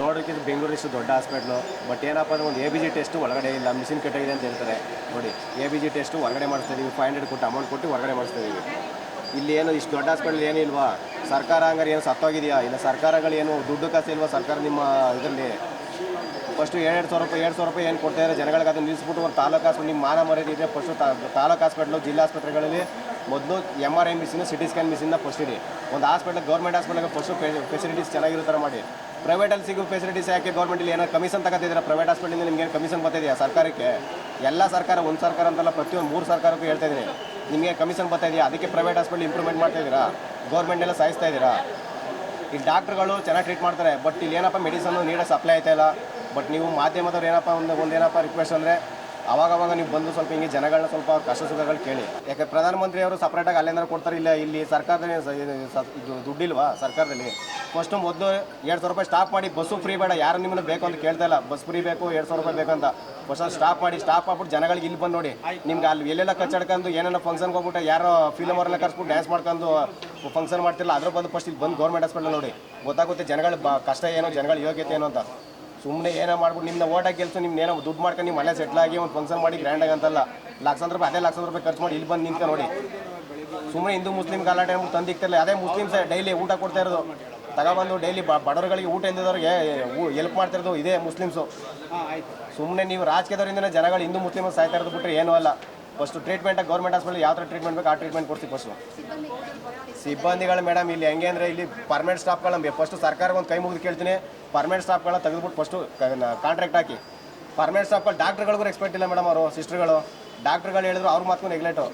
ನೋಡೋಕ್ಕೆ ಬೆಂಗಳೂರು ಇಷ್ಟು ದೊಡ್ಡ ಹಾಸ್ಪಿಟ್ಲು, ಬಟ್ ಏನಪ್ಪ ಅಂದರೆ ಒಂದು ABG ಟೆಸ್ಟು ಒಳಗಡೆ ಇಲ್ಲ, ಮಿಷಿನ್ ಕೆಟ್ಟೋಗಿದೆ ಅಂತ ಹೇಳ್ತಾರೆ. ನೋಡಿ, ABG ಟೆಸ್ಟು ಹೊರಗಡೆ ಮಾಡಿಸ್ತಾ ಇದೀವಿ, 500 ಕೊಟ್ಟು ಅಮೌಂಟ್ ಕೊಟ್ಟು ಹೊರಗಡೆ ಮಾಡಿಸ್ತಾ ಇದೀವಿ. ಇಲ್ಲಿ ಏನು ಇಷ್ಟು ದೊಡ್ಡ ಹಾಸ್ಪಿಟ್ಲ್ ಏನಿಲ್ವಾ? ಸರ್ಕಾರ ಹಂಗಾರೆ ಏನು ಸತ್ತೋಗಿದೆಯಾ? ಇಲ್ಲ ಸರ್ಕಾರಗಳು ಏನು ದುಡ್ಡು ಕಾಸು ಇಲ್ವಾ ಸರ್ಕಾರ ನಿಮ್ಮ ಇದರಲ್ಲಿ? ಫಸ್ಟು 2,000 ರೂಪಾಯಿ ಏನು ಕೊಡ್ತಾಯಿದ್ದಾರೆ ಜನಗಳಿಗೆ, ಅದನ್ನು ನಿಲ್ಲಿಸ್ಬಿಟ್ಟು ಒಂದು ತಾಲೂಕು ಹಾಸ್ಪಿಟ್ಲ್ ನಿಮ್ಮ ಮಾನ ಮರ್ಯಾದೆ ಇದೆ. ಫಸ್ಟು ತಾಲೂಕು ಹಾಸ್ಪಿಟ್ಲು, ಜಿಲ್ಲಾ ಆಸ್ಪತ್ರೆಗಳಲ್ಲಿ ಮೊದಲು MRI ಮಿಷಿನ್, CT ಸ್ಕ್ಯಾನ್ ಮಿಷಿನ್ನ ಫಸ್ಟ್ ಇಡಿ. ಒಂದು ಹಾಸ್ಪಿಟ್ಲ್, ಗೌರ್ಮೆಂಟ್ ಹಾಸ್ಪಿಟ್ಲಿಗೆ ಫಸ್ಟು ಫೆಸಿಲಿಟೀಸ್ ಚೆನ್ನಾಗಿರೋ ಥರ ಮಾಡಿ. ಪ್ರೈವೇಟಲ್ಲಿ ಸಿಗೋ ಫೆಸಿಲಿಟೀಸ್ ಯಾಕೆ ಗೌರ್ಮೆಂಟಲ್ಲಿ ಏನೋ ಕಮಿಷನ್ ತಗೋತಿದ್ದೀರಾ? ಪ್ರೈವೇಟ್ ಹಾಸ್ಪಿಟಲಿಂದ ನಿಮ್ಗೆ ಏನು ಕಮಿಷನ್ ಬರ್ತಾಯಿದೆಯಾ ಸರ್ಕಾರಕ್ಕೆ? ಎಲ್ಲ ಸರ್ಕಾರ, ಒಂದು ಸರ್ಕಾರ ಅಂತಲ್ಲ, ಪ್ರತಿಯೊಂದು 3 ಸರ್ಕಾರಕ್ಕೂ ಹೇಳ್ತಾ ಇದ್ದೀನಿ, ನಿಮಗೆ ಕಮಿಷನ್ ಬರ್ತಾಯಿದೆಯಾ? ಅದಕ್ಕೆ ಪ್ರೈವೇಟ್ ಹಾಸ್ಪಿಟಲ್ ಇಂಪ್ರೂವ್ಮೆಂಟ್ ಮಾಡ್ತಾಯಿದ್ದೀರಾ, ಗೌರ್ಮೆಂಟೆಲ್ಲ ಸಾಯಿಸ್ತಾ ಇದ್ದೀರಾ. ಈ ಡಾಕ್ಟ್ರುಗಳು ಚೆನ್ನಾಗಿ ಟ್ರೀಟ್ ಮಾಡ್ತಾರೆ, ಬಟ್ ಇಲ್ಲಿ ಏನಪ್ಪ ಮೆಡಿಸನ್ನು ನೀಡೋ ಸಪ್ಲೈ ಆಯ್ತಾ ಇಲ್ಲ. ಬಟ್ ನೀವು ಮಾಧ್ಯಮದವ್ರು ಏನಪ್ಪ ಒಂದೇನಪ್ಪ ರಿಕ್ವೆಸ್ಟ್ ಅಂದರೆ, ಅವಾಗವಾಗ ನೀವು ಬಂದು ಸ್ವಲ್ಪ ಹಿಂಗೆ ಜನಗಳನ್ನ ಸ್ವಲ್ಪ ಕಷ್ಟ ಸುಖಗಳು ಕೇಳಿ. ಯಾಕೆ ಪ್ರಧಾನಮಂತ್ರಿಯವರು ಸಪ್ರೇಟಾಗಿ ಅಲ್ಲೇನಾರ ಕೊಡ್ತಾರೆ, ಇಲ್ಲ ಇಲ್ಲಿ ಸರ್ಕಾರದಲ್ಲಿ ಇದು ದುಡ್ಡಿಲ್ವಾ ಸರ್ಕಾರದಲ್ಲಿ? ಫಸ್ಟು ಮೊದಲು 2,000 ರೂಪಾಯಿ ಸ್ಟಾಪ್ ಮಾಡಿ, ಬಸ್ಸು ಫ್ರೀ ಬೇಡ, ಯಾರು ನಿಮ್ಮನ್ನು ಬೇಕು ಅಂತ ಕೇಳ್ತಾ ಇಲ್ಲ, ಬಸ್ ಫ್ರೀ ಬೇಕು 2,000 ರೂಪಾಯಿ ಬೇಕಂತ. ಫಸ್ಟ್ ಸ್ಟಾಪ್ ಮಾಡ್ಬಿಟ್ಟು ಜನಗಳಿಗೆ ಇಲ್ಲಿ ಬಂದು ನೋಡಿ. ನಿಮ್ಗೆ ಅಲ್ಲಿ ಎಲ್ಲೆಲ್ಲ ಕಚ್ಚಾಡ್ಕೊಂಡು ಏನೇನೋ ಫಂಕ್ಷನ್ಗೆ ಹೋಗ್ಬಿಟ್ಟು ಯಾರೋ ಫಿಲ್ಮ್ ಅವರೆಲ್ಲ ಕರ್ಸ್ಬಿಟ್ಟು ಡ್ಯಾನ್ಸ್ ಮಾಡ್ಕೊಂಡು ಫಂಕ್ಷನ್ ಮಾಡ್ತಿಲ್ಲ, ಅದ್ರ ಬಂದು ಫಸ್ಟ್ ಇಲ್ಲಿ ಬಂದು ಗೌರ್ಮೆಂಟ್ ಹಾಸ್ಪಿಟಲ್ ನೋಡಿ, ಗೊತ್ತಾಗುತ್ತೆ ಜನಗಳ ಕಷ್ಟ ಏನೋ, ಜನಗಳ ಯೋಗ್ಯತೆ ಏನು ಅಂತ. ಸುಮ್ಮನೆ ಏನೋ ಮಾಡ್ಬಿಟ್ಟು ನಿಮ್ಮನ್ನ ಓಟಾಗಿ ಗೆಲ್ಸು, ನಿಮ್ನ ಏನೋ ದುಡ್ಡು ಮಾಡ್ಕೊಂಡು ನಿಮ್ಮ ಮನೆ ಸೆಟ್ಲಾಗಿ ಒಂದು ಫಂಕ್ಷನ್ ಮಾಡಿ ಗ್ರ್ಯಾಂಡಾಗಿ ಅಂತಲ್ಲ, ಲಕ್ಷಾಂತರ ರೂಪಾಯಿ, ಅದೇ ಲಕ್ಷಾಂತರ ರೂಪಾಯಿ ಖರ್ಚು ಮಾಡಿ ಇಲ್ಲಿ ಬಂದು ನಿಂತ್ಕೊಂಡು ನೋಡಿ. ಸುಮ್ಮನೆ ಹಿಂದೂ ಮುಸ್ಲಿಮ್ ಗಲಾಟೆ ಅಂದ್ಬಿಟ್ಟು ತಂದಿಕ್ತಿರಲ್ಲ, ಅದೇ ಮುಸ್ಲಿಮ್ಸೇ ಡೈಲಿ ಊಟ ಕೊಡ್ತಾ ಇರೋದು, ತಗೊಬಂದು ಡೈಲಿ ಬಡವರುಗಳಿಗೆ ಊಟ ಇಲ್ಲದವ್ರಿಗೆ ಹೆಲ್ಪ್ ಮಾಡ್ತಿರೋದು ಇದೇ ಮುಸ್ಲಿಮ್ಸು. ಸುಮ್ಮನೆ ನೀವು ರಾಜಕೀಯದವರಿಂದನೇ ಜನಗಳು ಹಿಂದೂ ಮುಸ್ಲಿಮ್ ಸಾಯ್ತಾ ಇರೋದು ಬಿಟ್ಟರೆ ಏನೂ ಅಲ್ಲ. ಫಸ್ಟು ಟ್ರೀಟ್ಮೆಂಟಾಗಿ ಗೌರ್ಮೆಂಟ್ ಹಾಸ್ಪಿಟಲ್ ಯಾವ ಥರ ಟ್ರೀಟ್ಮೆಂಟ್ ಬೇಕು ಆ ಟ್ರೀಟ್ಮೆಂಟ್ ಕೊಡ್ತೀವಿ. ಫಸ್ಟು ಸಿಬ್ಬಂದಿಗಳು ಮೇಡಮ್ ಇಲ್ಲಿ ಹೆಂಗೆ ಅಂದರೆ, ಇಲ್ಲಿ ಪರ್ಮನೆಂಟ್ ಸ್ಟಾಫ್ಗಳು ಫಸ್ಟು ಸರ್ಕಾರ ಒಂದು ಕೈ ಮುಗಿದು ಕೇಳ್ತೀನಿ, ಪರ್ಮನೆಂಟ್ ಸ್ಟಾಫ್ಗಳನ್ನ ತೆಗೆದುಬಿಟ್ಟು ಫಸ್ಟು ಕಾಂಟ್ರಾಕ್ಟ್ ಹಾಕಿ. ಪರ್ಮನೆಂಟ್ ಸ್ಟಾಫ್ಗಳು ಡಾಕ್ಟ್ರುಗಳಿಗೂ ರೆಸ್ಪೆಕ್ಟ್ ಇಲ್ಲ ಮೇಡಮ್, ಅವರು ಸಿಸ್ಟರ್ಗಳು ಡಾಕ್ಟ್ರುಗಳು ಹೇಳಿದ್ರು ಅವ್ರ ಮಾತು ನೆಗ್ಲೆಟು.